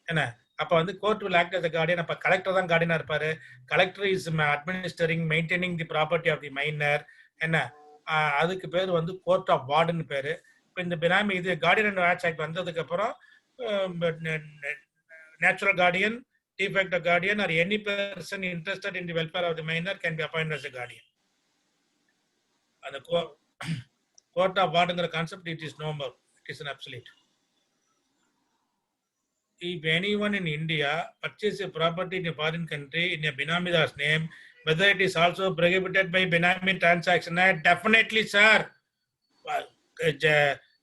என்ன அப்ப வந்து court will act as the guardian. அப்ப கலெக்டர் தான் கார்டியனா இருப்பாரு. Collector is administering maintaining the property of the minor. என்ன அதுக்கு பேர் வந்து கோர்ட் ஆஃப் வார்டுன்னு பேரு. இப்போ இந்த பினாமி இது கார்டியன் அண்ட் வாட்ச் ஆக்ட் வந்ததுக்கு அப்புறம் natural Guardian, de facto guardian, or any person interested in the welfare of the minor can be appointed as a guardian. And the court of warden concept, it is no more. It is an absolute. If anyone in India purchases a property in a foreign country in a Benamidar's name, whether it is also prohibited by Benami Transaction Act, definitely, sir.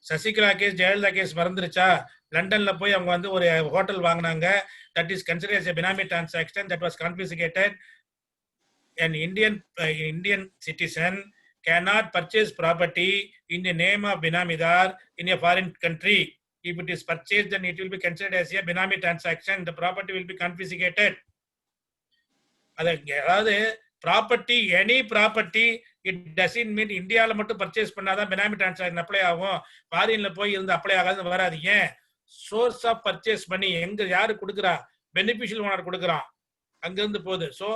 Sasikala case, Jayalalithaa case மறந்துருச்சா? லண்டன்ல போய் அவங்க வந்து ஒரு hotel வாங்கினாங்க. That is considered as a Benami transaction that was confiscated. An Indian citizen cannot purchase property in the name of Benamidar in a foreign country. If it is purchased, then it will be considered as a Benami transaction. The property will be confiscated. அதாவது property, any property, it doesn't mean இந்தியாவில் மட்டும் purchase பண்ணாதான் benami transaction apply ஆகும், ஃபாரின்ல போய் இருந்து apply ஆகாது வராது. ஏன்? சோர்ஸ் ஆஃப் பர்ச்சேஸ் பண்ணி எங்க யாரு கொடுக்குறா? பெனிஃபிஷியல் ஓனர் கொடுக்குறான், அங்கிருந்து போகுது. So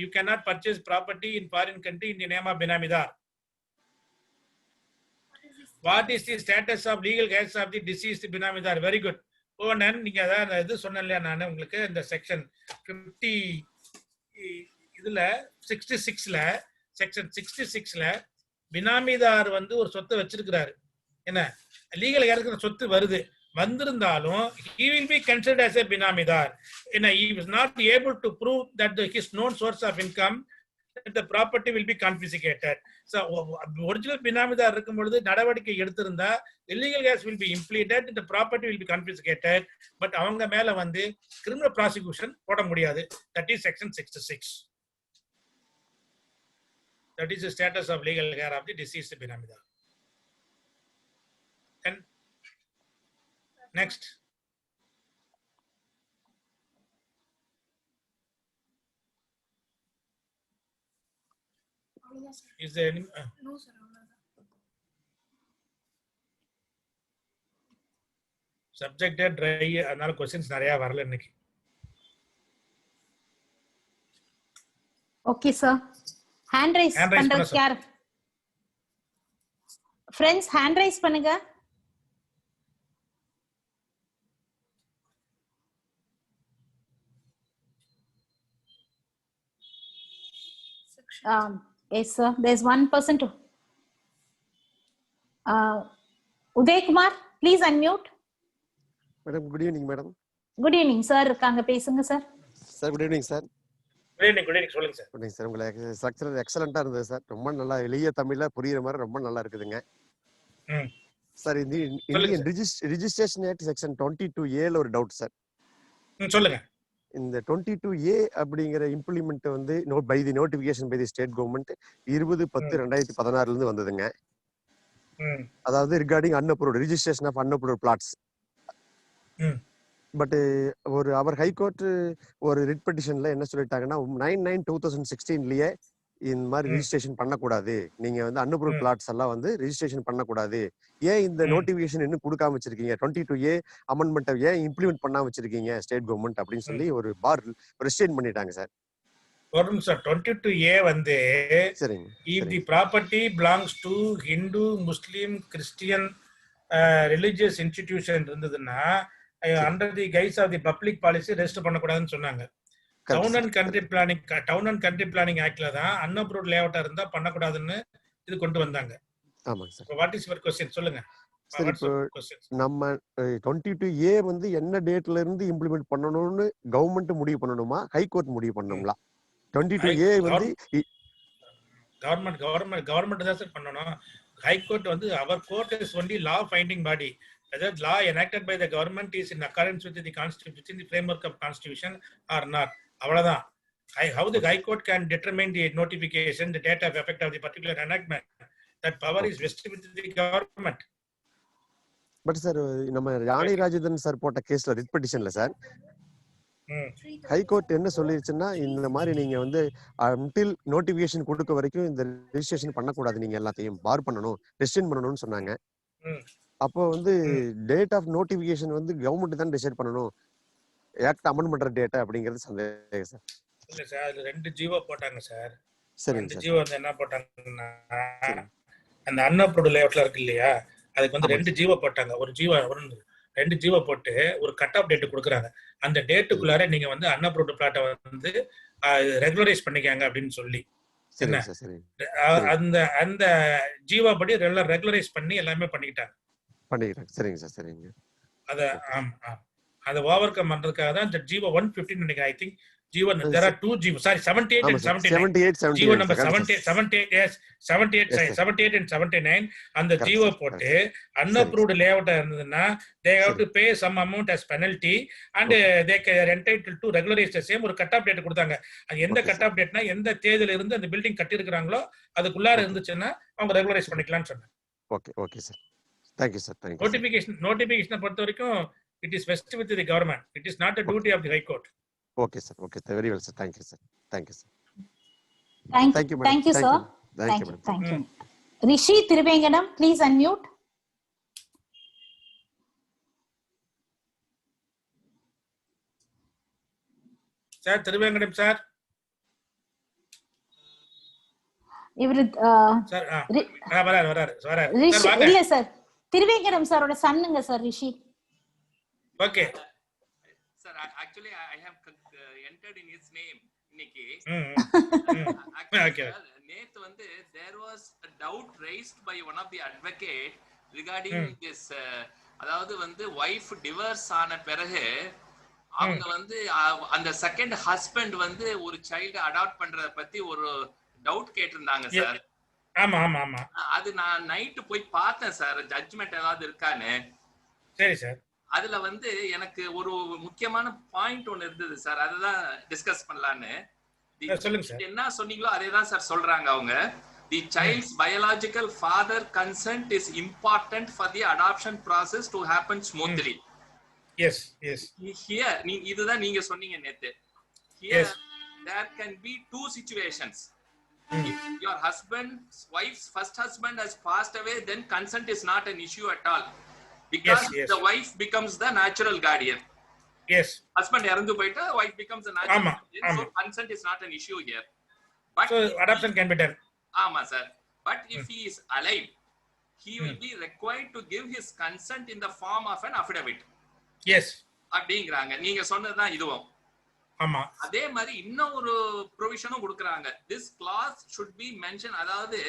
you cannot purchase property in foreign country in the name of benamidar. What is the status of legal case of the deceased benamidar? Very good. Oh நான் நீங்க அதான் இது சொன்னேன் இல்லையா நான் உங்களுக்கு, இந்த செக்ஷன் 50 இதுல 66ல செக்ஷன் 66ல பினாமிதார் வந்து ஒரு சொத்தை வச்சிருக்கிறாரு. என்ன லீகல் கேருக்கு சொத்து வருது, வந்திருந்தாலும் he will be considered as a binamidar. He is not able to prove that his known source of income, that the property will be confiscated. So original binamidar இருக்கும் பொழுது நடவடிக்கை எடுத்திருந்தா illegal gas will be implemented, the property will be confiscated. But அவங்க மேல வந்து criminal prosecution போட முடியாது. That is section 66. That is the status of legal care of the deceased binamidar. And next. Is there any? No, sir. Subject dry, அதனால questions நிறைய வரல இன்னைக்கு. Okay, sir. Hand raise பண்றது யார்? Friends, hand raise பண்ணுங்க. Yes, sir. There's one person to. Uday Kumar, please unmute. Madam, good evening, madam. Good evening, sir. இருக்காங்க பேசுங்க sir. Sir, good evening, sir. Good evening, சொல்லுங்க sir. Good evening, sir. உங்களுக்கு structure எக்ஸலண்டா இருந்தது sir. ரொம்ப நல்லா எளிய தமிழ்ல புரியுற மாதிரி ரொம்ப நல்லா இருக்குதுங்க. சார், இந்த Indian registration act section 22A ஒரு டவுட் சார். சொல்லுங்க. இந்த 22A அப்படிங்கிற இம்ப்ளிமெண்ட் வந்து by the notification by the state government 20/10/2016 இருந்து வந்ததுங்க. அதாவது regarding unapproved registration of unapproved plots. But ஒரு அவர் ஹைகோர்ட் ஒரு ரிட் பெட்டிஷன்ல என்ன சொல்லிட்டாங்கன்னா 9/9/2016லயே இந்த மாதிரி ரிஜிஸ்ட்ரேஷன் பண்ணக்கூடாது, நீங்க வந்து அன்அப்ரூவ்ட் பிளாட்ஸ் எல்லாம் வந்து ரிஜிஸ்ட்ரேஷன் பண்ணக்கூடாது, ஏன் இந்த நோட்டிபிகேஷன் இன்னும் கொடுக்காம வச்சிருக்கீங்க, 22A அமெண்ட்மெண்ட்டை ஏன் இம்ப்ளிமெண்ட் பண்ணாம வச்சிருக்கீங்க ஸ்டேட் கவர்மெண்ட் அப்படின்னு சொல்லி ஒரு பார் ரெஸ்ட்ரெயின் பண்ணிட்டாங்க சார். ஒரு நிமிஷம். 22A வந்து சரிங்க. if the property belongs to Hindu, Muslim, Christian religious institution இருந்ததுன்னா under the guise of the public policy register பண்ணக்கூடாதுன்னு சொன்னாங்க. டவுன் அண்ட் கண்ட்ரி பிளானிங் ஆக்ட்ல தான் அன்அப்ரூவ்ட் லேஅவுட்டா இருந்தா பண்ணக்கூடாதுன்னு இது கொண்டு வந்தாங்க. ஆமாங்க sir. What is your question சொல்லுங்க. சரி, இப்போ நம்ம 22A வந்து என்ன டேட்ல இருந்து இம்ப்ளிமெண்ட் பண்ணணும்னு கவர்மெண்ட் முடிவு பண்ணணுமா, ஹைகோர்ட் முடிவு பண்ணணுங்களா? 22A வந்து கவர்மெண்ட் தான் சார் பண்ணணும். ஹைகோர்ட் வந்து அவர் court is only law finding body. whether law enacted by the government is in accordance with the constitution within the framework of constitution or not, அவ்வளவுதான். How the high court can determine the notification, the date of effect of the particular enactment, that power is vested with the government. But sir நம்ம ராணி Rajendran sir போட்ட கேஸ்ல writ பெட்டிஷன்ல sir high court என்ன சொல்லிருச்சுன்னா, இந்த மாதிரி நீங்க வந்து until notification கொடுக்க வரைக்கும் இந்த ரெஜிஸ்ட்ரேஷன் பண்ணக்கூடாது, நீங்க எல்லாத்தையும் பார் பண்ணணும், ரெஸ்ட்ரிக்ட் பண்ணணும்னு சொன்னாங்க. அப்போ வந்து டேட் ஆஃப் நோட்டிபிகேஷன் வந்து கவர்மெண்ட் தான் டிசைட் பண்ணணும், ஆக்ட் அமெண்ட் பண்ற டேட்டா அப்படிங்கிறது சந்தேகம் சார். இல்ல சார், அது 2 ஜீவோ போட்டாங்க சார். சரிங்க ரெண்டு சார். ஜீவோ வந்து என்ன போட்டாங்கன்னா, அந்த அன்அப்ரூவ்ட் லேஅவுட்ல இருக்கு இல்லையா, அதுக்கு வந்து 2 ஜீவோ போட்டாங்க. ஒரு ஜீவோ 2 ஜீவோ போட்டு ஒரு கட் ஆஃப் டேட் கொடுக்குறாங்க. அந்த டேட்டுக்குள்ளார நீங்க வந்து அன்அப்ரூவ்ட் பிளாட்டை வந்து ரெகுலரைஸ் பண்ணிக்காங்க அப்படின்னு சொல்லி அந்த அந்த ஜீவோ படி ரெகுலரைஸ் பண்ணி எல்லாமே பண்ணிக்கிட்டாங்க. சரிங்க சார். சரிங்க. அதை ஓவர் கம் பண்றதுக்காக தான் இந்த ஜீவோ 115 நினைக்கிறேன். I think GO there are 2 GO, sorry 78 and 79. GO number 78 and 79 அந்த ஜீவோ போட்டு அன்அப்ரூவ்ட் லேஅவுட்டா இருந்ததுன்னா they have to pay some amount as penalty and they are entitled to regularize the same. ஒரு cut off date கொடுத்தாங்க. அது எந்த cut off டேட்னா எந்த தேதியில இருந்து அந்த பில்டிங் கட்டி இருக்காங்களோ அதுக்குள்ளார இருந்துச்சுன்னா அவங்க ரெகுலரைஸ் பண்ணிக்கலாம்னு சொன்னாங்க. Okay okay sir. Thank you sir. Thank you. Notification பொறுத்த வரைக்கும் it is vested with the government. It is not a duty of the high court. Okay sir. Okay, very well sir. Thank you sir. Thank you sir. Thank you madam. Thank you sir. Thank you. Rishi Thiruvengadam, please unmute. Sir, Thiruvengadam sir. இவரு sir வராரு. ரிஷி இல்ல sir, Thiruvengadam சாரோட சன்னுங்க sir Rishi. Okay sir, actually I have entered in his name இன்னைக்கு. Okay. நேத்து வந்து there was a doubt raised by one of the advocate regarding this, அதாவது வந்து wife divorce ஆன பிறகு அவங்க வந்து அந்த செகண்ட் ஹஸ்பண்ட் வந்து ஒரு சைல்டு அடாப்ட் பண்றத பத்தி ஒரு டவுட் கேட்டிருந்தாங்க சார். ஆமா ஆமா ஆமா. அது நான் நைட் போய் பார்த்தேன் சார், ஜட்ஜ்மெண்ட் ஏதாவது இருக்கான்னு. சரி சார். அதுல வந்து எனக்கு ஒரு முக்கியமான பாயிண்ட் ஒன்னு இருந்தது சார், அதுதான் டிஸ்கஸ் பண்ணலான்னு. சொல்லுங்க சார். என்ன சொன்னீங்களோ அதே தான் சார் சொல்றாங்க அவங்க. The child's biological father consent is important for the adoption process to happen smoothly. Yes yes. Here இதுதான் நீங்க சொன்னீங்க நேத்து. Here there can be two situations. If your husband's wife's first husband has passed away, then consent is not an issue at all, because the wife becomes the natural guardian. Yes. Husband irandu poita, wife becomes the natural guardian. So consent is not an issue here. But so adoption can be done. Ama sir. But if he is alive, he will be required to give his consent in the form of an affidavit. Yes. அப்படிங்கறாங்க. நீங்க சொன்னதுதான் இதுவும். ஆமா. அதே மாதிரி இன்னொரு ப்ரொவிஷனும் கொடுக்கறாங்க. This clause should be mentioned, அதாவது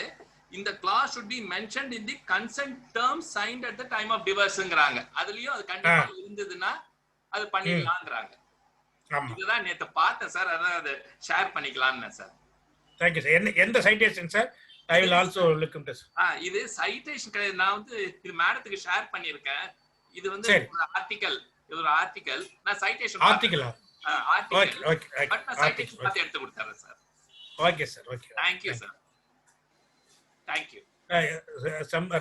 இந்த clause should be mentioned in the consent terms signed at the time of divorceங்கறாங்க. அதுலயும் அது கண்டிப்பா இருந்ததுன்னா அது பண்ணிடலாம்ங்கறாங்க. ஆமா. இதுதான் நேத்து பார்த்தேன் சார், அதான் அது ஷேர் பண்ணிக்கலாம்னு சார். Thank you sir. எந்த citation sir? I will also look into this. இது சைட்டேஷன் நான் வந்து இது மேடத்துக்கு ஷேர் பண்ணிருக்கேன். இது வந்து ஒரு ஆர்டிகல், இது ஒரு ஆர்டிகல். நான் சைட்டேஷன் ஆர்டிகல் பட் நான் சைட்டேஷன் பார்த்து எடுத்து கொடுத்தறேன் sir. Okay sir. Okay. Thank you sir. Thank you.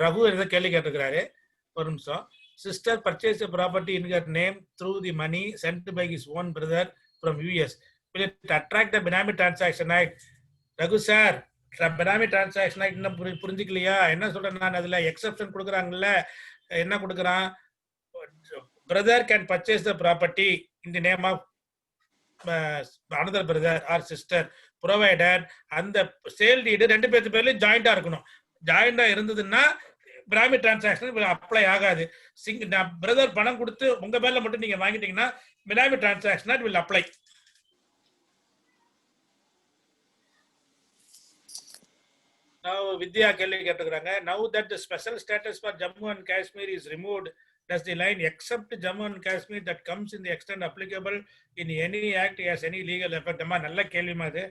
Raghu என்ன கேள்வி கேட்டிருக்காரு, ஒரு நிமிஷம். Sister purchased a property in her name through the money sent by his own brother from US. Will it attract the Benami Transaction Act Raghu sir benami transaction இன்னும் புரிஞ்சுக்கலையா? என்ன சொல்றேன் நான், அதுல எக்ஸப்ஷன் கொடுக்குறாங்கல்ல, என்ன கொடுக்குறான்? Brother can purchase the property in the name of another brother or sister provided அந்த sale deed 2 பேருக்கு பேர்லயும் ஜாயிண்டா இருக்கணும். ஜாயிண்டா இருந்ததுன்னா பிராமி டிரான்சாக்ஷன் அப்ளை ஆகாது. பிரதர் பணம் கொடுத்து உங்க பேர்ல மட்டும் நீங்க வாங்கிட்டீங்கன்னா benami transaction will apply. Now Vidya கேள்வி கேட்டுக்கிறாங்க. Now that the special status for Jammu and Kashmir is removed, does the line except Jammu and Kashmir that comes in the extent applicable in any act has any legal effect? அம்மா நல்ல கேள்விமா இது.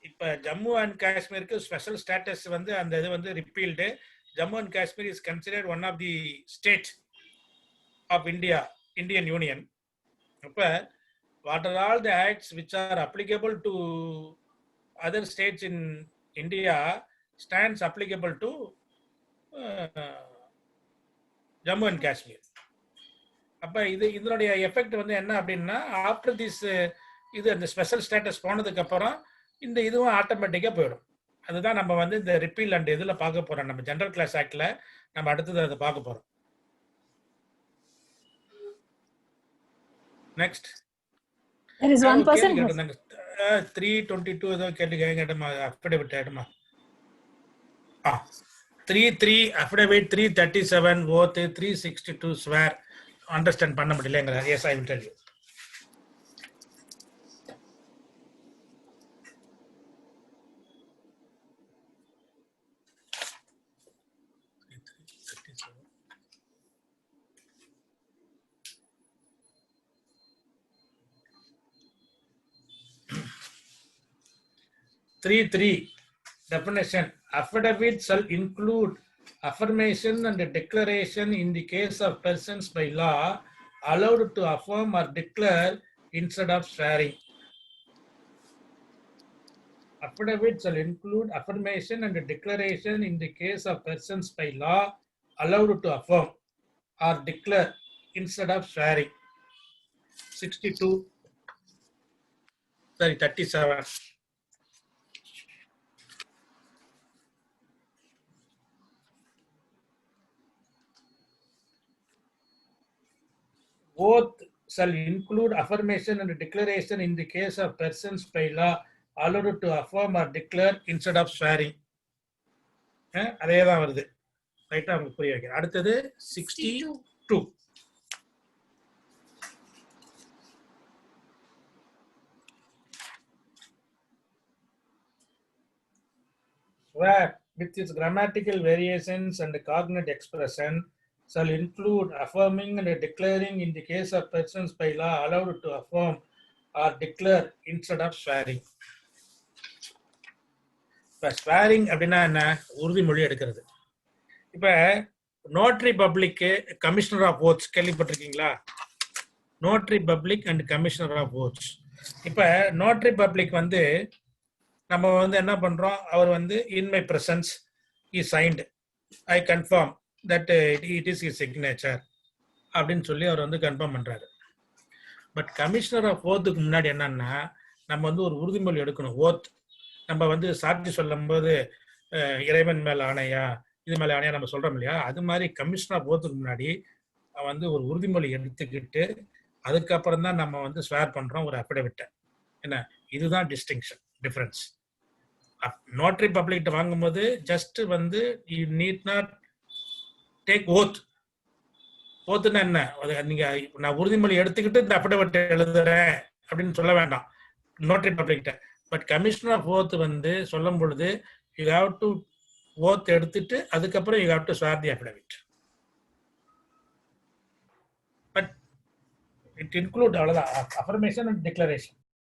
இப்ப Jammu and காஷ்மீருக்கு special status வந்து அந்த இது வந்து repealed. Jammu and Kashmir is considered one of the state of Indian union. அப்ப what are all the acts which are applicable to other states in India stands applicable to Jammu and Kashmir. அப்ப இதனுடைய effect வந்து என்ன அப்படின்னா, ஆஃப்டர் திஸ் இது அந்த special status போனதுக்கு அப்புறம் இந்த இதுவும் ஆட்டோமேட்டிக்கா போயிடும். அதுதான் நம்ம வந்து இந்த ரிப்பீல் அண்ட் இதுல பார்க்க போறோம். நம்ம ஜெனரல் கிளாஸ் ஆக்ட்ல நம்ம அடுத்தது அதை பார்க்க போறோம். Next There is one person. 322 ஏதோ கேள்வி கேட்டமா, அஃபிடவிட் ஆயிடுமா? 33 affidavit, 337 oath, 362 swear. Understand பண்ண முடியலங்கற. Yes, I will tell you. Three definition. Affidavit shall include affirmation and declaration in the case of persons by law allowed to affirm or declare instead of swearing. Affidavit shall include affirmation and declaration in the case of persons by law allowed to affirm or declare instead of swearing. 37. Oath shall include affirmation and declaration in the case of persons by law allowed to affirm or declare instead of swearing. அதே தான் வருது. ரைட்டா உங்களுக்கு புரிய வைக்கிறேன். அடுத்தது 62. Swear with its grammatical variations and cognate expression shall include affirming and declaring in the case of persons by law allowed to affirm or declare instead of swearing. இப்ப swearing அப்படின்னா என்ன? உறுதிமொழி எடுக்கிறது. இப்ப notary public, commissioner of oaths கேள்விப்பட்டிருக்கீங்களா? Notary public and commissioner of oaths. இப்ப notary public வந்து நம்ம வந்து என்ன பண்றோம், அவர் வந்து in my presence he signed, I confirm that it is his signature அப்படின்னு சொல்லி அவர் வந்து கன்ஃபார்ம் பண்றாரு. பட் கமிஷனர் ஆஃப் ஓத்துக்கு முன்னாடி என்னன்னா, நம்ம வந்து ஒரு உறுதிமொழி எடுக்கணும். ஓத் நம்ம வந்து சாட்சி சொல்லும் போது இறைவன் மேல ஆணையா, இது மேல ஆணையா நம்ம சொல்றோம் இல்லையா? அது மாதிரி கமிஷனர் ஆஃப் ஓத்துக்கு முன்னாடி வந்து ஒரு உறுதிமொழி எடுத்துக்கிட்டு அதுக்கப்புறம் தான் நம்ம வந்து ஸ்வேர் பண்றோம் ஒரு அஃபிடவிட்டை. என்ன, இதுதான் டிஃபரன்ஸ். நோட்டரி பப்ளிக் வாங்கும்போது ஜஸ்ட் வந்து you need not take oath. ஓத்துனா என்ன, நீங்க நான் உறுதிமொழி எடுத்துக்கிட்டு இந்த அஃபிடவிட் எழுதுறேன் அப்படின்னு சொல்ல வேண்டாம் நோட்டரி பப்ளிக்கிட்ட. பட் கமிஷனர் ஆஃப் ஓத் வந்து சொல்லும் பொழுது யூ ஹாவ் டு ஓத் எடுத்துட்டு அதுக்கப்புறம் you have to swear the affidavit. But it include அவ்வளவுதான், அஃபர்மேஷன் அண்ட் டிக்ளரேஷன்.